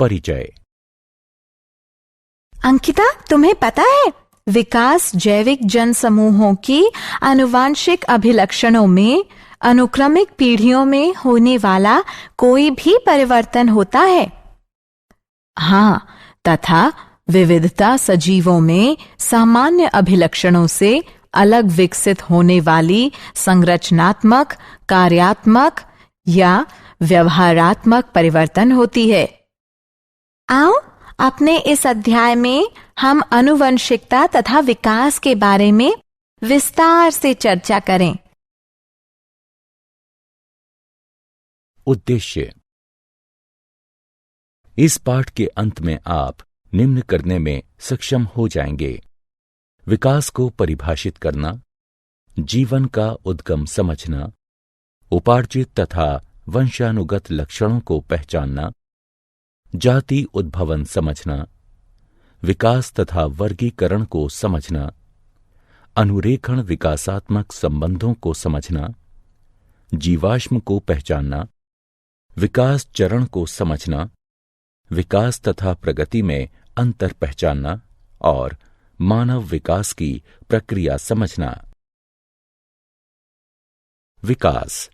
परिचय। अंकिता, तुम्हें पता है विकास जैविक जन समूहों की आनुवांशिक अभिलक्षणों में अनुक्रमिक पीढ़ियों में होने वाला कोई भी परिवर्तन होता है। हाँ, तथा विविधता सजीवों में सामान्य अभिलक्षणों से अलग विकसित होने वाली संरचनात्मक, कार्यात्मक या व्यवहारात्मक परिवर्तन होती है। आओ अपने इस अध्याय में हम आनुवंशिकता तथा विकास के बारे में विस्तार से चर्चा करें। उद्देश्य। इस पाठ के अंत में आप निम्न करने में सक्षम हो जाएंगे: विकास को परिभाषित करना, जीवन का उद्गम समझना, उपार्जित तथा वंशानुगत लक्षणों को पहचानना, जाति उद्भवन समझना, विकास तथा वर्गीकरण को समझना, अनुरेखण विकासात्मक संबंधों को समझना, जीवाश्म को पहचानना, विकास चरण को समझना, विकास तथा प्रगति में अंतर पहचानना और मानव विकास की प्रक्रिया समझना। विकास।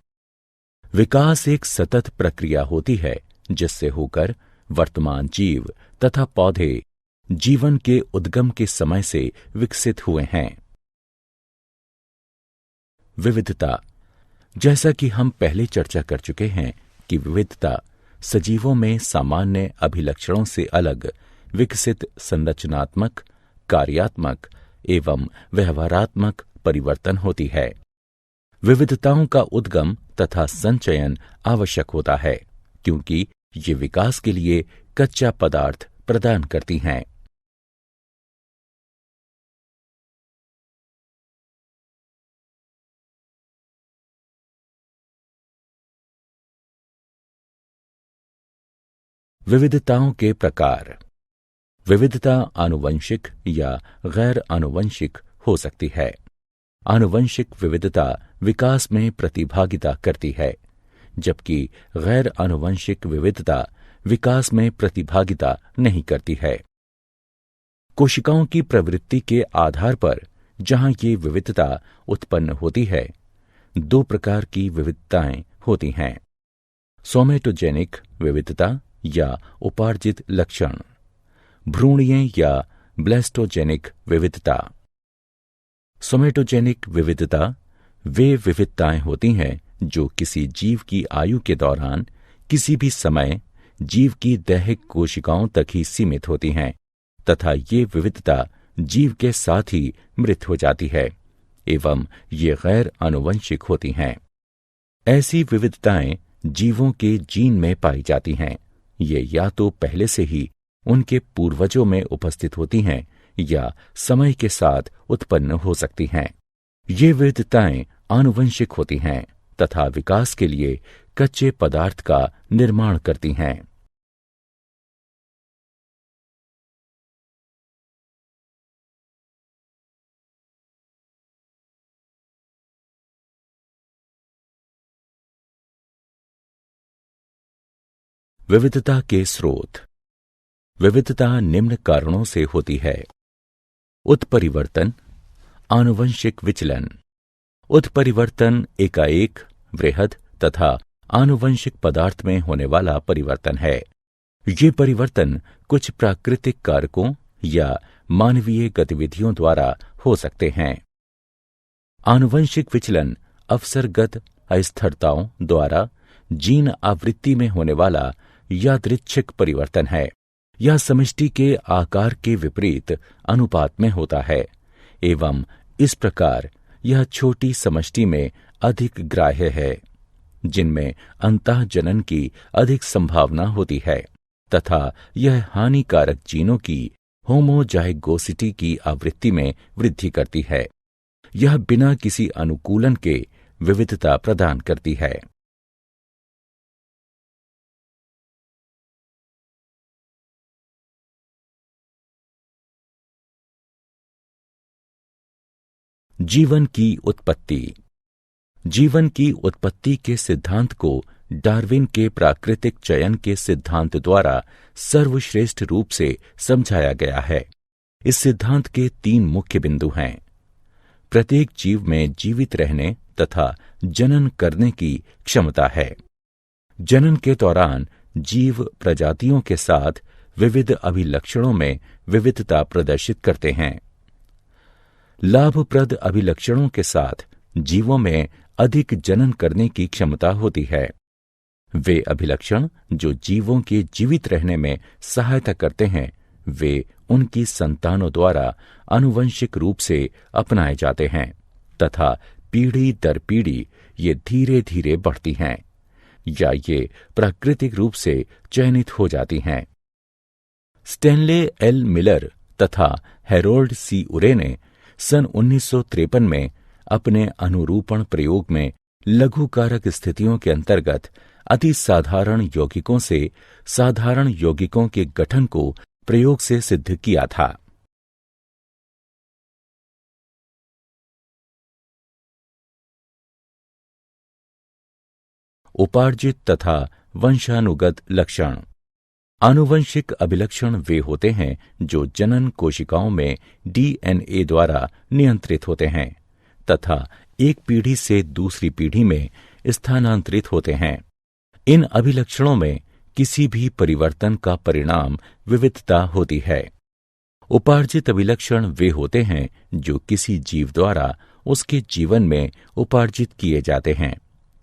विकास एक सतत प्रक्रिया होती है जिससे होकर वर्तमान जीव तथा पौधे जीवन के उद्गम के समय से विकसित हुए हैं। विविधता। जैसा कि हम पहले चर्चा कर चुके हैं कि विविधता सजीवों में सामान्य अभिलक्षणों से अलग विकसित संरचनात्मक, कार्यात्मक एवं व्यवहारात्मक परिवर्तन होती है। विविधताओं का उद्गम तथा संचयन आवश्यक होता है क्योंकि ये विकास के लिए कच्चा पदार्थ प्रदान करती हैं। विविधताओं के प्रकार। विविधता आनुवंशिक या गैर आनुवंशिक हो सकती है। आनुवंशिक विविधता विकास में प्रतिभागिता करती है, जबकि गैर आनुवंशिक विविधता विकास में प्रतिभागिता नहीं करती है। कोशिकाओं की प्रवृत्ति के आधार पर जहां ये विविधता उत्पन्न होती है, दो प्रकार की विविधताएं होती हैं: सोमेटोजेनिक विविधता या उपार्जित लक्षण, भ्रूणीय या ब्लेस्टोजेनिक विविधता। सोमेटोजेनिक विविधता वे विविधताएं होती हैं जो किसी जीव की आयु के दौरान किसी भी समय जीव की दैहिक कोशिकाओं तक ही सीमित होती हैं तथा ये विविधता जीव के साथ ही मृत हो जाती है एवं ये गैर आनुवंशिक होती हैं। ऐसी विविधताएं जीवों के जीन में पाई जाती हैं। ये या तो पहले से ही उनके पूर्वजों में उपस्थित होती हैं या समय के साथ उत्पन्न हो सकती हैं। ये विविधताएं आनुवंशिक होती हैं तथा विकास के लिए कच्चे पदार्थ का निर्माण करती हैं। विविधता के स्रोत। विविधता निम्न कारणों से होती है: उत्परिवर्तन, आनुवंशिक विचलन। उत्परिवर्तन एकाएक, वृहद तथा आनुवंशिक पदार्थ में होने वाला परिवर्तन है। ये परिवर्तन कुछ प्राकृतिक कारकों या मानवीय गतिविधियों द्वारा हो सकते हैं। आनुवंशिक विचलन अवसरगत अस्थिरताओं द्वारा जीन आवृत्ति में होने वाला यादृच्छिक परिवर्तन है। यह समष्टि के आकार के विपरीत अनुपात में होता है एवं इस प्रकार यह छोटी समष्टि में अधिक ग्राह्य है, जिनमें अंतःजनन की अधिक संभावना होती है तथा यह हानिकारक जीनों की होमोजाइगोसिटी की आवृत्ति में वृद्धि करती है। यह बिना किसी अनुकूलन के विविधता प्रदान करती है। जीवन की उत्पत्ति। जीवन की उत्पत्ति के सिद्धांत को डार्विन के प्राकृतिक चयन के सिद्धांत द्वारा सर्वश्रेष्ठ रूप से समझाया गया है। इस सिद्धांत के 3 मुख्य बिंदु हैं। प्रत्येक जीव में जीवित रहने तथा जनन करने की क्षमता है। जनन के दौरान जीव प्रजातियों के साथ विविध अभिलक्षणों में विविधता प्रदर्शित करते हैं। लाभप्रद अभिलक्षणों के साथ जीवों में अधिक जनन करने की क्षमता होती है। वे अभिलक्षण जो जीवों के जीवित रहने में सहायता करते हैं, वे उनकी संतानों द्वारा आनुवंशिक रूप से अपनाए जाते हैं तथा पीढ़ी दर पीढ़ी ये धीरे धीरे बढ़ती हैं या ये प्राकृतिक रूप से चयनित हो जाती हैं। स्टैनले एल मिलर तथा हैरोल्ड सी उरे ने सन 1953 में अपने अनुरूपण प्रयोग में लघुकारक स्थितियों के अंतर्गत अति साधारण यौगिकों से साधारण यौगिकों के गठन को प्रयोग से सिद्ध किया था। उपार्जित तथा वंशानुगत लक्षण। आनुवंशिक अभिलक्षण वे होते हैं जो जनन कोशिकाओं में डीएनए द्वारा नियंत्रित होते हैं तथा एक पीढ़ी से दूसरी पीढ़ी में स्थानांतरित होते हैं। इन अभिलक्षणों में किसी भी परिवर्तन का परिणाम विविधता होती है। उपार्जित अभिलक्षण वे होते हैं जो किसी जीव द्वारा उसके जीवन में उपार्जित किए जाते हैं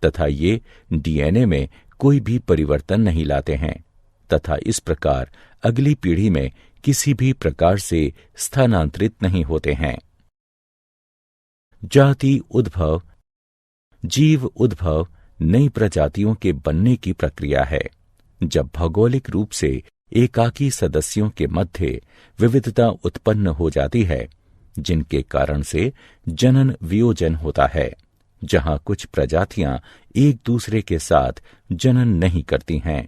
तथा ये डीएनए में कोई भी परिवर्तन नहीं लाते हैं तथा इस प्रकार अगली पीढ़ी में किसी भी प्रकार से स्थानांतरित नहीं होते हैं। जाति उद्भव। जीव उद्भव नई प्रजातियों के बनने की प्रक्रिया है। जब भौगोलिक रूप से एकाकी सदस्यों के मध्य विविधता उत्पन्न हो जाती है, जिनके कारण से जनन वियोजन होता है, जहां कुछ प्रजातियां एक दूसरे के साथ जनन नहीं करती हैं।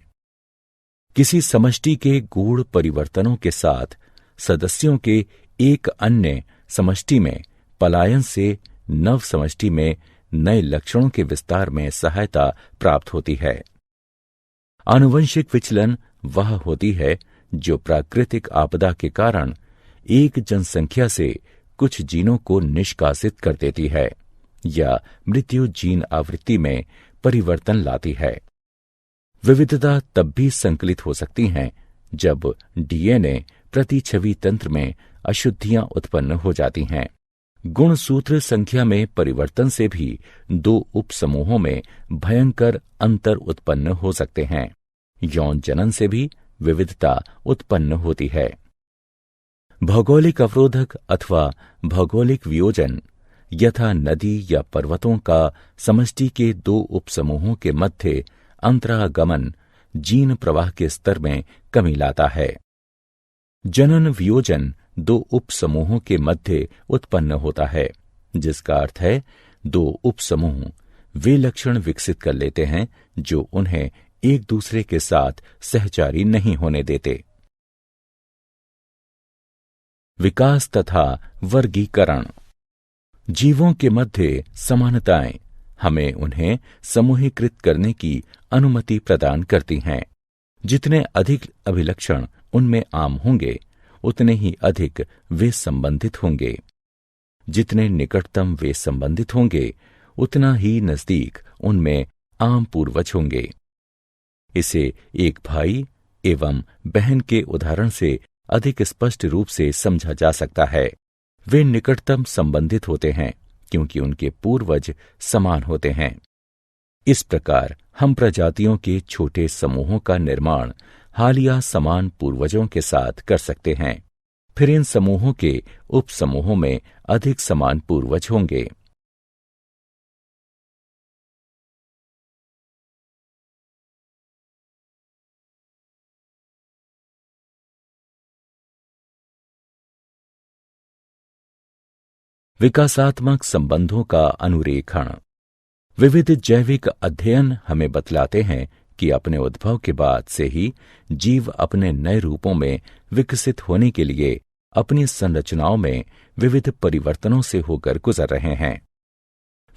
किसी समष्टि के गूढ़ परिवर्तनों के साथ सदस्यों के एक अन्य समष्टि में पलायन से नव समष्टि में नए लक्षणों के विस्तार में सहायता प्राप्त होती है। आनुवंशिक विचलन वह होती है जो प्राकृतिक आपदा के कारण एक जनसंख्या से कुछ जीनों को निष्कासित कर देती है या मृत्यु जीन आवृत्ति में परिवर्तन लाती है। विविधता तब भी संकलित हो सकती हैं जब डीएनए प्रतिछवि तंत्र में अशुद्धियां उत्पन्न हो जाती हैं। गुणसूत्र संख्या में परिवर्तन से भी 2 उपसमूहों में भयंकर अंतर उत्पन्न हो सकते हैं। यौन जनन से भी विविधता उत्पन्न होती है। भौगोलिक अवरोधक अथवा भौगोलिक वियोजन यथा नदी या पर्वतों का समष्टि के 2 उपसमूहों के मध्य अंतरागमन जीन प्रवाह के स्तर में कमी लाता है। जनन वियोजन 2 उपसमूहों के मध्य उत्पन्न होता है, जिसका अर्थ है 2 उपसमूह वे लक्षण विकसित कर लेते हैं जो उन्हें एक दूसरे के साथ सहचारी नहीं होने देते। विकास तथा वर्गीकरण। जीवों के मध्य समानताएं हमें उन्हें समूहीकृत करने की अनुमति प्रदान करती हैं। जितने अधिक अभिलक्षण उनमें आम होंगे, उतने ही अधिक वे संबंधित होंगे। जितने निकटतम वे संबंधित होंगे, उतना ही नजदीक उनमें आम पूर्वज होंगे। इसे एक भाई एवं बहन के उदाहरण से अधिक स्पष्ट रूप से समझा जा सकता है। वे निकटतम संबंधित होते हैं क्योंकि उनके पूर्वज समान होते हैं। इस प्रकार हम प्रजातियों के छोटे समूहों का निर्माण हालिया समान पूर्वजों के साथ कर सकते हैं। फिर इन समूहों के उपसमूहों में अधिक समान पूर्वज होंगे। विकासात्मक संबंधों का अनुरेखण। विविध जैविक अध्ययन हमें बतलाते हैं कि अपने उद्भव के बाद से ही जीव अपने नए रूपों में विकसित होने के लिए अपनी संरचनाओं में विविध परिवर्तनों से होकर गुजर रहे हैं।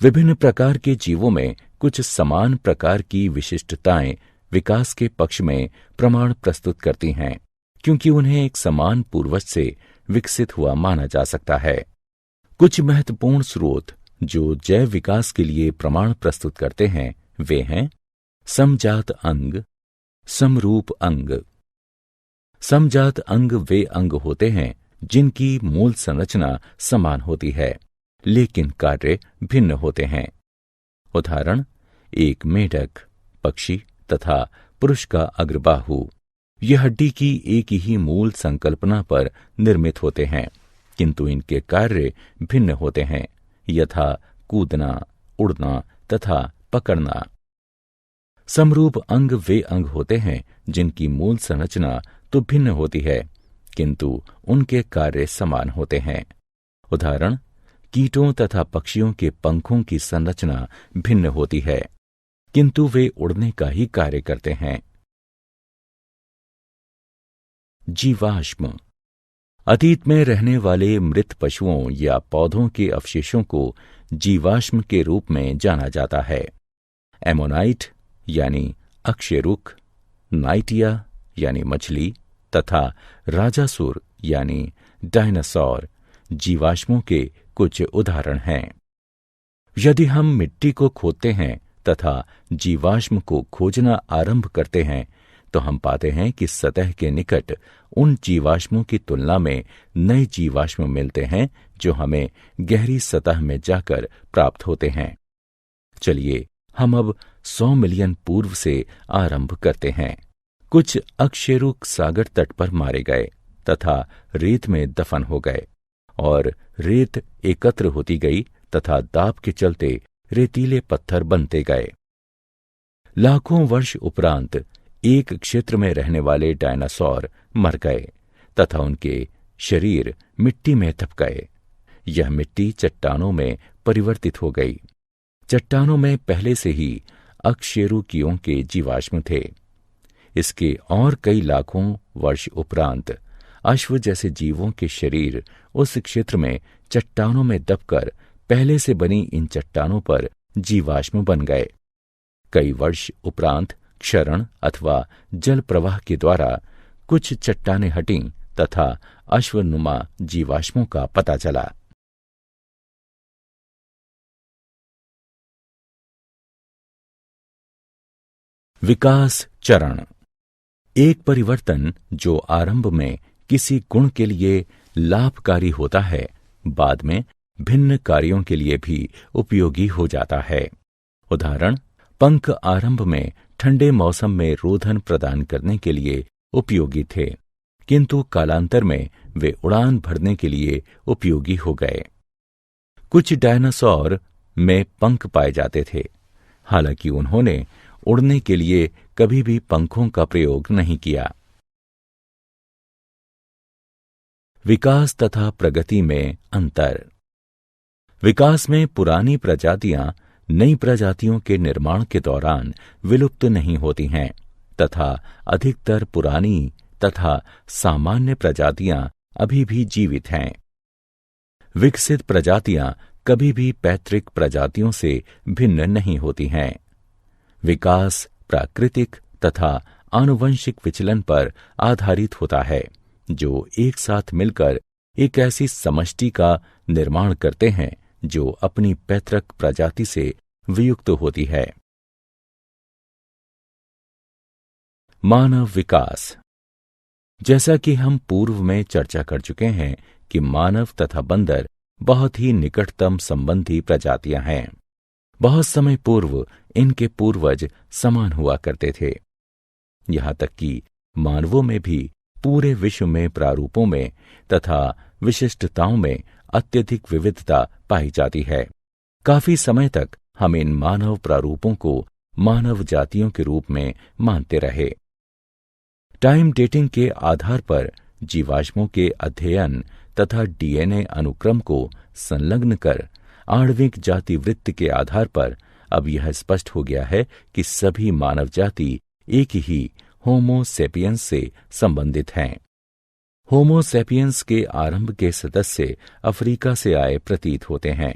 विभिन्न प्रकार के जीवों में कुछ समान प्रकार की विशिष्टताएं विकास के पक्ष में प्रमाण प्रस्तुत करती हैं, क्योंकि उन्हें एक समान पूर्वज से विकसित हुआ माना जा सकता है। कुछ महत्वपूर्ण स्रोत जो जैव विकास के लिए प्रमाण प्रस्तुत करते हैं वे हैं समजात अंग, समरूप अंग। समजात अंग वे अंग होते हैं जिनकी मूल संरचना समान होती है लेकिन कार्य भिन्न होते हैं। उदाहरण, एक मेढक, पक्षी तथा पुरुष का अग्रबाहु। यह हड्डी की एक ही मूल संकल्पना पर निर्मित होते हैं, किंतु इनके कार्य भिन्न होते हैं, यथा कूदना, उड़ना तथा पकड़ना। समरूप अंग वे अंग होते हैं जिनकी मूल संरचना तो भिन्न होती है, किंतु उनके कार्य समान होते हैं। उदाहरण, कीटों तथा पक्षियों के पंखों की संरचना भिन्न होती है, किंतु वे उड़ने का ही कार्य करते हैं। जीवाश्म। अतीत में रहने वाले मृत पशुओं या पौधों के अवशेषों को जीवाश्म के रूप में जाना जाता है। एमोनाइट यानी अक्षय रुख, नाइटिया यानी मछली तथा राजासुर यानी डायनासोर जीवाश्मों के कुछ उदाहरण हैं। यदि हम मिट्टी को खोदते हैं तथा जीवाश्म को खोजना आरंभ करते हैं तो हम पाते हैं कि सतह के निकट उन जीवाश्मों की तुलना में नए जीवाश्म मिलते हैं जो हमें गहरी सतह में जाकर प्राप्त होते हैं। चलिए हम अब 100 मिलियन पूर्व से आरंभ करते हैं। कुछ अकशेरुक सागर तट पर मारे गए तथा रेत में दफन हो गए और रेत एकत्र होती गई तथा दाब के चलते रेतीले पत्थर बनते गए। लाखों वर्ष उपरांत एक क्षेत्र में रहने वाले डायनासोर मर गए तथा उनके शरीर मिट्टी में दब गए। यह मिट्टी चट्टानों में परिवर्तित हो गई। चट्टानों में पहले से ही अकशेरुकियों के जीवाश्म थे। इसके और कई लाखों वर्ष उपरांत अश्व जैसे जीवों के शरीर उस क्षेत्र में चट्टानों में दबकर पहले से बनी इन चट्टानों पर जीवाश्म बन गए। कई वर्ष उपरांत क्षरण अथवा जल प्रवाह के द्वारा कुछ चट्टानें हटीं तथा अश्वनुमा जीवाश्मों का पता चला। विकास चरण। एक परिवर्तन जो आरंभ में किसी गुण के लिए लाभकारी होता है, बाद में भिन्न कार्यों के लिए भी उपयोगी हो जाता है। उदाहरण, पंख आरंभ में ठंडे मौसम में रोधन प्रदान करने के लिए उपयोगी थे, किंतु कालांतर में वे उड़ान भरने के लिए उपयोगी हो गए। कुछ डायनासोर में पंख पाए जाते थे, हालांकि उन्होंने उड़ने के लिए कभी भी पंखों का प्रयोग नहीं किया। विकास तथा प्रगति में अंतर। विकास में पुरानी प्रजातियां नई प्रजातियों के निर्माण के दौरान विलुप्त नहीं होती हैं तथा अधिकतर पुरानी तथा सामान्य प्रजातियां अभी भी जीवित हैं। विकसित प्रजातियां कभी भी पैतृक प्रजातियों से भिन्न नहीं होती हैं। विकास प्राकृतिक तथा आनुवंशिक विचलन पर आधारित होता है जो एक साथ मिलकर एक ऐसी समष्टि का निर्माण करते हैं जो अपनी पैतृक प्रजाति से वियुक्त होती है। मानव विकास। जैसा कि हम पूर्व में चर्चा कर चुके हैं कि मानव तथा बंदर बहुत ही निकटतम संबंधी प्रजातियां हैं। बहुत समय पूर्व इनके पूर्वज समान हुआ करते थे। यहां तक कि मानवों में भी पूरे विश्व में प्रारूपों में तथा विशिष्टताओं में अत्यधिक विविधता पाई जाती है। काफी समय तक हम इन मानव प्रारूपों को मानव जातियों के रूप में मानते रहे। टाइम डेटिंग के आधार पर जीवाश्मों के अध्ययन तथा डीएनए अनुक्रम को संलग्न कर आणविक जाति वृत्त के आधार पर अब यह स्पष्ट हो गया है कि सभी मानव जाति एक ही होमो सेपियंस से संबंधित हैं। होमो सेपियंस के आरंभ के सदस्य अफ्रीका से आए प्रतीत होते हैं।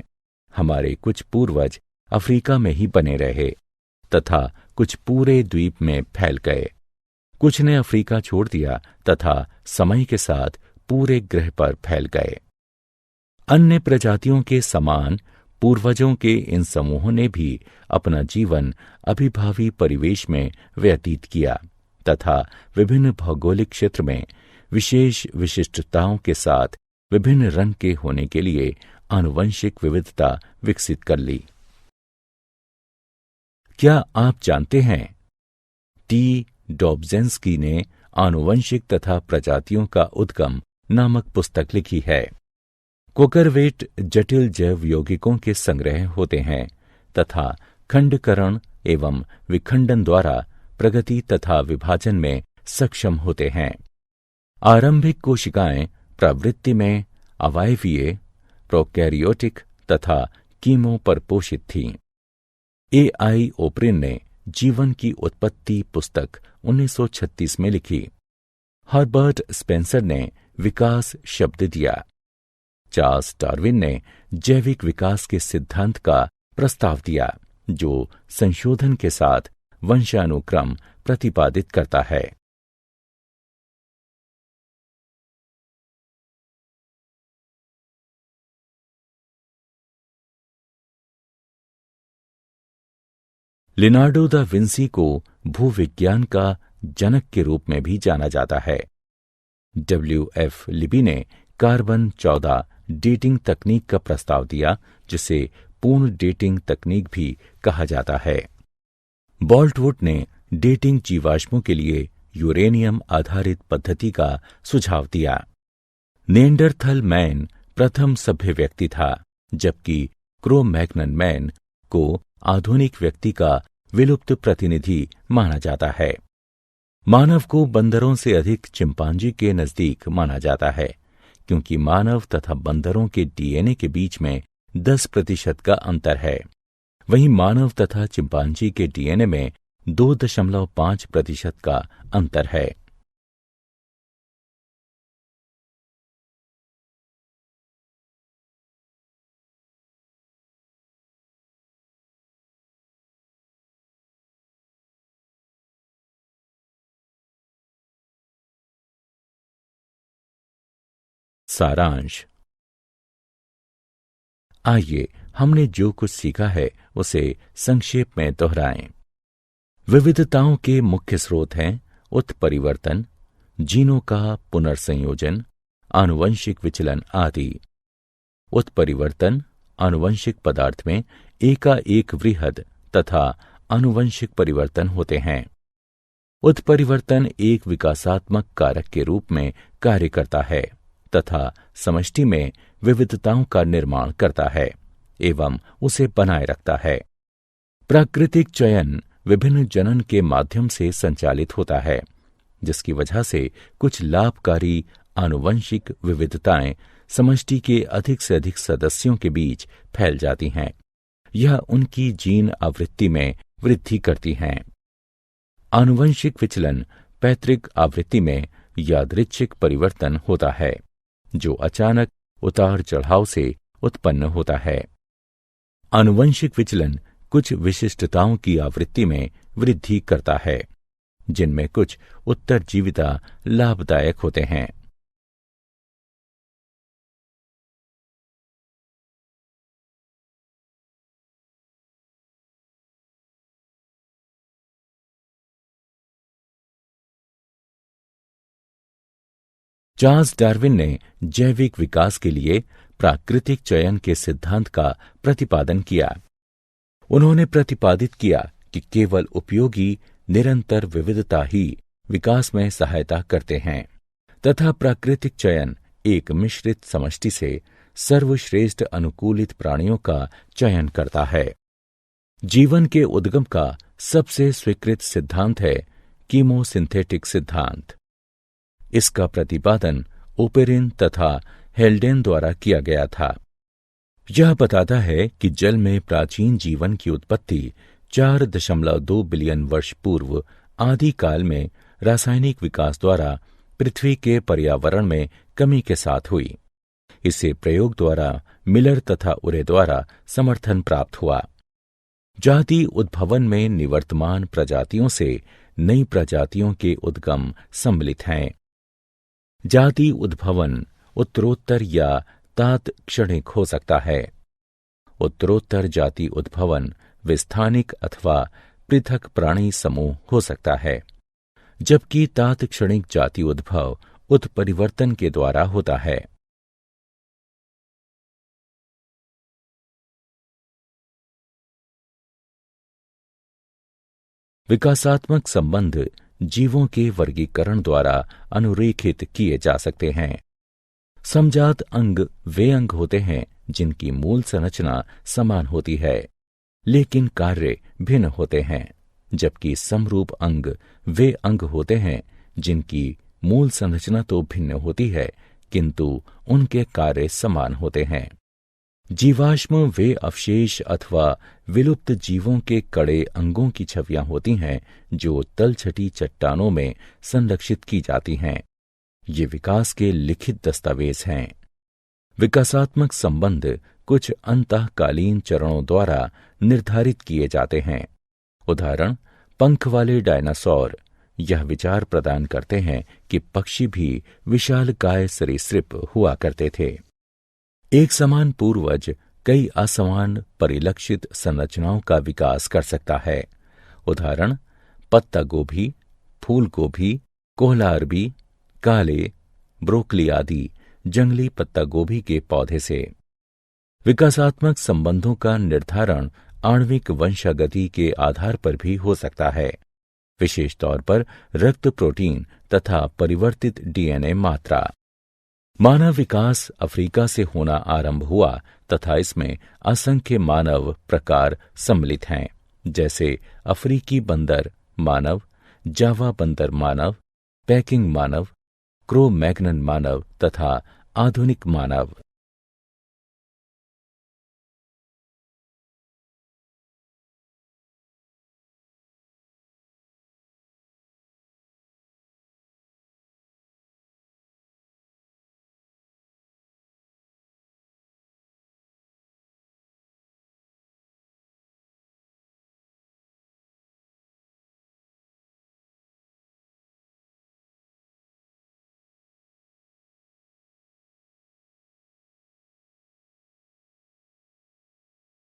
हमारे कुछ पूर्वज अफ्रीका में ही बने रहे तथा कुछ पूरे द्वीप में फैल गए। कुछ ने अफ्रीका छोड़ दिया तथा समय के साथ पूरे ग्रह पर फैल गए। अन्य प्रजातियों के समान पूर्वजों के इन समूहों ने भी अपना जीवन अभिभावी परिवेश में व्यतीत किया तथा विभिन्न भौगोलिक क्षेत्र में विशेष विशिष्टताओं के साथ विभिन्न रंग के होने के लिए आनुवंशिक विविधता विकसित कर ली। क्या आप जानते हैं, टी डॉब्जेंस्की ने आनुवंशिक तथा प्रजातियों का उद्गम नामक पुस्तक लिखी है। कोकरवेट जटिल जैव यौगिकों के संग्रह होते हैं तथा खंडकरण एवं विखंडन द्वारा प्रगति तथा विभाजन में सक्षम होते हैं। आरंभिक कोशिकाएं प्रवृत्ति में अवायवीय, प्रोकैरियोटिक तथा कीमो पर पोषित थीं। ए.आई. ओप्रिन ने जीवन की उत्पत्ति पुस्तक 1936 में लिखी। हर्बर्ट स्पेंसर ने विकास शब्द दिया। चार्ल्स डार्विन ने जैविक विकास के सिद्धांत का प्रस्ताव दिया, जो संशोधन के साथ वंशानुक्रम प्रतिपादित करता है। लिनार्डो दा विंसी को भूविज्ञान का जनक के रूप में भी जाना जाता है। W.F. लिबी ने कार्बन 14 डेटिंग तकनीक का प्रस्ताव दिया, जिसे पूर्ण डेटिंग तकनीक भी कहा जाता है। बोल्टवुड ने डेटिंग जीवाश्मों के लिए यूरेनियम आधारित पद्धति का सुझाव दिया। नेएंडरथल मैन प्रथम सभ्य व्यक्ति था, जबकि क्रो-मैग्नन मैन को आधुनिक व्यक्ति का विलुप्त प्रतिनिधि माना जाता है। मानव को बंदरों से अधिक चिंपांजी के नजदीक माना जाता है, क्योंकि मानव तथा बंदरों के डीएनए के बीच में 10% का अंतर है। वहीं मानव तथा चिंपांजी के डीएनए में 2.5% का अंतर है। सारांश। आइए हमने जो कुछ सीखा है उसे संक्षेप में दोहराएं। विविधताओं के मुख्य स्रोत हैं उत्परिवर्तन, जीनों का पुनर्संयोजन, आनुवंशिक विचलन आदि। उत्परिवर्तन आनुवंशिक पदार्थ में एकाएक वृहद तथा आनुवंशिक परिवर्तन होते हैं। उत्परिवर्तन एक विकासात्मक कारक के रूप में कार्य करता है तथा समष्टि में विविधताओं का निर्माण करता है एवं उसे बनाए रखता है। प्राकृतिक चयन विभिन्न जनन के माध्यम से संचालित होता है, जिसकी वजह से कुछ लाभकारी आनुवंशिक विविधताएं समष्टि के अधिक से अधिक सदस्यों के बीच फैल जाती हैं। यह उनकी जीन आवृत्ति में वृद्धि करती हैं। आनुवंशिक विचलन पैतृक आवृत्ति में यादृच्छिक परिवर्तन होता है, जो अचानक उतार चढ़ाव से उत्पन्न होता है। आनुवंशिक विचलन कुछ विशिष्टताओं की आवृत्ति में वृद्धि करता है, जिनमें कुछ उत्तरजीविता लाभदायक होते हैं। चार्ल्स डार्विन ने जैविक विकास के लिए प्राकृतिक चयन के सिद्धांत का प्रतिपादन किया। उन्होंने प्रतिपादित किया कि केवल उपयोगी निरंतर विविधता ही विकास में सहायता करते हैं तथा प्राकृतिक चयन एक मिश्रित समष्टि से सर्वश्रेष्ठ अनुकूलित प्राणियों का चयन करता है। जीवन के उद्गम का सबसे स्वीकृत सिद्धांत है कीमोसिंथेटिक सिद्धांत। इसका प्रतिपादन ओपेरिन तथा हेल्डेन द्वारा किया गया था। यह बताता है कि जल में प्राचीन जीवन की उत्पत्ति 4.2 बिलियन वर्ष पूर्व आदि काल में रासायनिक विकास द्वारा पृथ्वी के पर्यावरण में कमी के साथ हुई। इसे प्रयोग द्वारा मिलर तथा उरे द्वारा समर्थन प्राप्त हुआ। जाति उद्भवन में निवर्तमान प्रजातियों से नई प्रजातियों के उद्गम सम्मिलित हैं। जाति उद्भवन उत्तरोत्तर या तात्क्षणिक हो सकता है। उत्तरोत्तर जाति उद्भवन विस्थानिक अथवा पृथक प्राणी समूह हो सकता है, जबकि तात्क्षणिक जाति उद्भव उत्परिवर्तन के द्वारा होता है। विकासात्मक संबंध जीवों के वर्गीकरण द्वारा अनुरेखित किए जा सकते हैं। समजात अंग वे अंग होते हैं जिनकी मूल संरचना समान होती है, लेकिन कार्य भिन्न होते हैं, जबकि समरूप अंग वे अंग होते हैं जिनकी मूल संरचना तो भिन्न होती है, किंतु उनके कार्य समान होते हैं। जीवाश्म वे अवशेष अथवा विलुप्त जीवों के कड़े अंगों की छवियां होती हैं जो तलछटी चट्टानों में संरक्षित की जाती हैं। ये विकास के लिखित दस्तावेज हैं। विकासात्मक संबंध कुछ अंतःकालीन चरणों द्वारा निर्धारित किए जाते हैं। उदाहरण, पंख वाले डायनासोर यह विचार प्रदान करते हैं कि पक्षी भी विशालकाय सरीसृप हुआ करते थे। एक समान पूर्वज कई असमान परिलक्षित संरचनाओं का विकास कर सकता है। उदाहरण, पत्ता गोभी, फूल गोभी, कोहला अरबी, काले, ब्रोकली आदि जंगली पत्ता गोभी के पौधे से। विकासात्मक संबंधों का निर्धारण आणविक वंशागति के आधार पर भी हो सकता है, विशेष तौर पर रक्त प्रोटीन तथा परिवर्तित डीएनए मात्रा। मानव विकास अफ्रीका से होना आरंभ हुआ तथा इसमें असंख्य मानव प्रकार सम्मिलित हैं, जैसे अफ्रीकी बंदर मानव, जावा बंदर मानव, पैकिंग मानव, क्रो मैग्नन मानव तथा आधुनिक मानव।